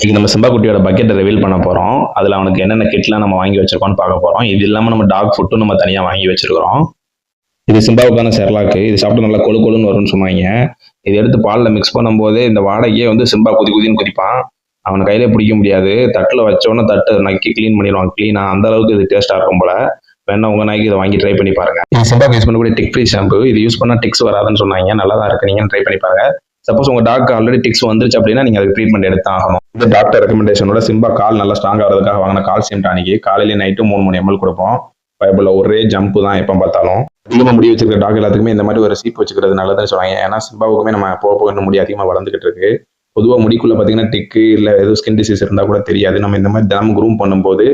இன்னைக்கு நம்ம சிம்பா குட்டியோட பக்கெட்டை ரிவீல் பண்ண போகிறோம். அதில் அவனுக்கு என்னென்ன கிட்லாம் நம்ம வாங்கி வச்சிருக்கோம்னு பார்க்க போகிறோம். இது இல்லாமல் நம்ம டாக் ஃபுட்டும் நம்ம தனியாக வாங்கி வச்சிருக்கிறோம். இது சிம்பாவுக்கான செர்லாக்கு. இது சாப்பிட்டு நல்லா கொழு கொழுன்னு வரும்னு சொன்னாங்க. இது எடுத்து பாலில் மிக்ஸ் பண்ணும்போது இந்த வாடகையே வந்து சிம்பா குதின்னு குதிப்பான். அவனை கையிலே பிடிக்க முடியாது. தட்டில் வச்சோன்னே தட்டு நக்கி க்ளீன் பண்ணிடுவான். க்ளீனாக அந்த அளவுக்கு இது டேஸ்ட்டாக இருக்கும் போல. வேணா உங்கள் நாய்க்கு இதை வாங்கி ட்ரை பண்ணி பாருங்க. இது சிம்பாவுக்கு யூஸ் பண்ணக்கூடிய டிக் ஃப்ரீ ஷாம்பு. இது யூஸ் பண்ணால் டிக்ஸ் வராதுன்னு சொன்னாங்க. நல்லா தான் இருக்கு. நீங்கள் ட்ரை பண்ணி பாருங்க. சப்போஸ் உங்கள் டாக் ஆல்ரெடி டிக்ஸ் வந்துருச்சு அப்படின்னா நீங்கள் அதுக்கு ட்ரீட்மெண்ட் எடுத்து ஆகணும். இந்த டாக்டர் ரெக்கமெண்டேஷனோட சிம்பா கால் நல்லா ஸ்ட்ராங் ஆகிறதுக்காக வாங்கின கால்சியம் டானிக்கு காலையில நைட்டு 3 ml கொடுப்போம். பைபிளில் ஒரே ஜம்ப்பு தான் எப்போ பார்த்தாலும். அதிகமாக முடி வச்சிருக்கிற டாக் எல்லாத்துக்குமே இந்த மாதிரி ஒரு சீப் வச்சுக்கிறது நல்லதுன்னு சொல்லுவாங்க. ஏன்னா சிம்பாவுக்குமே நம்ம போக போக இன்னும் முடி அதிகமாக வளர்ந்துகிட்டு இருக்கு. பொதுவாக முடிக்குள்ள பார்த்தீங்கன்னா டிக்கு இல்லை எதுவும் ஸ்கின் டிசீஸ் இருந்தால் கூட தெரியாது. நம்ம இந்த மாதிரி தினமும் க்ரூம் பண்ணும்போது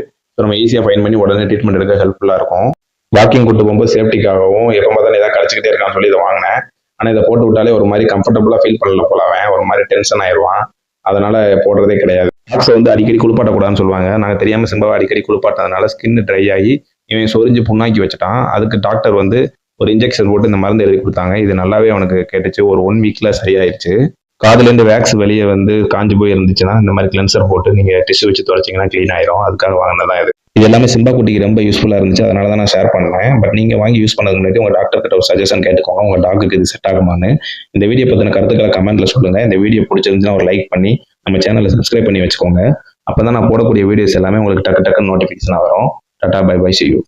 நம்ம ஈஸியாக ஃபைன் பண்ணி உடனே ட்ரீட்மெண்ட் எடுக்க ஹெல்ப்ஃபுல்லாக இருக்கும். வாக்கிங் கூட்டு போகும்போது சேஃப்டிக்காகவும் எப்போ பார்த்தாலும் ஏதாவது கடிச்சிக்கிட்டே இருக்கான்னு சொல்லி இதை வாங்கினேன். ஆனால் இதை போட்டு விட்டாலே ஒரு மாதிரி கம்ஃபர்டபுளாக ஃபீல் பண்ணல போல. அவன் ஒரு மாதிரி டென்ஷன் ஆயிடுவான். அதனால போடுறதே கிடையாது. டாக்ஸை வந்து அடிக்கடி குளிப்பாட்டக்கூடாதுன்னு சொல்லுவாங்க. நாங்கள் தெரியாமல் சிம்பாவை அடிக்கடி குளிப்பாட்டதுனால ஸ்கின் ட்ரை ஆகி இவன் சொரிஞ்சு புண்ணாக்கி வச்சுட்டான். அதுக்கு டாக்டர் வந்து ஒரு இன்ஜெக்ஷன் போட்டு இந்த மருந்து எழுதி கொடுத்தாங்க. இது நல்லாவே அவனுக்கு கேட்டுச்சு. ஒரு 1 வீக்ல சரியாயிருச்சு. காதுலேருந்து வேக்ஸ் வெளியே வந்து காஞ்சி போய் இருந்துச்சுன்னா இந்த மாதிரி கிளென்சர் போட்டு நீங்கள் டிஷ்யூ வச்சு துடைச்சிங்கன்னா க்ளீன் ஆயிரும். அதுக்காக வாங்கினதான் இது. இது எல்லாமே சிம்பா குட்டிக்கு ரொம்ப யூஸ்ஃபுல்லாக இருந்துச்சு. அதனால தான் நான் ஷேர் பண்ணேன். பட் நீங்கள் வாங்கி யூஸ் பண்ணதுக்கு முன்னாடி உங்கள் டாக்டர் கிட்ட ஒரு சஜஷன் கேட்டுக்கோங்க. உங்கள் டாக்குக்கு இது செட் ஆகுமான்னு. இந்த வீடியோ பற்றின கருத்துக்களை கமெண்ட்ல சொல்லுங்கள். இந்த வீடியோ பிடிச்சிருந்துச்சுன்னா ஒரு லைக் பண்ணி நம்ம சேனலை சப்ஸ்கிரைப் பண்ணி வச்சுக்கோங்க. அப்போ தான் நான் போடக்கூடிய வீடியோஸ் எல்லாமே உங்களுக்கு டக்கு டக்குன்னு நோட்டிஃபிகேஷன் வரும். Tata bye bye, see you.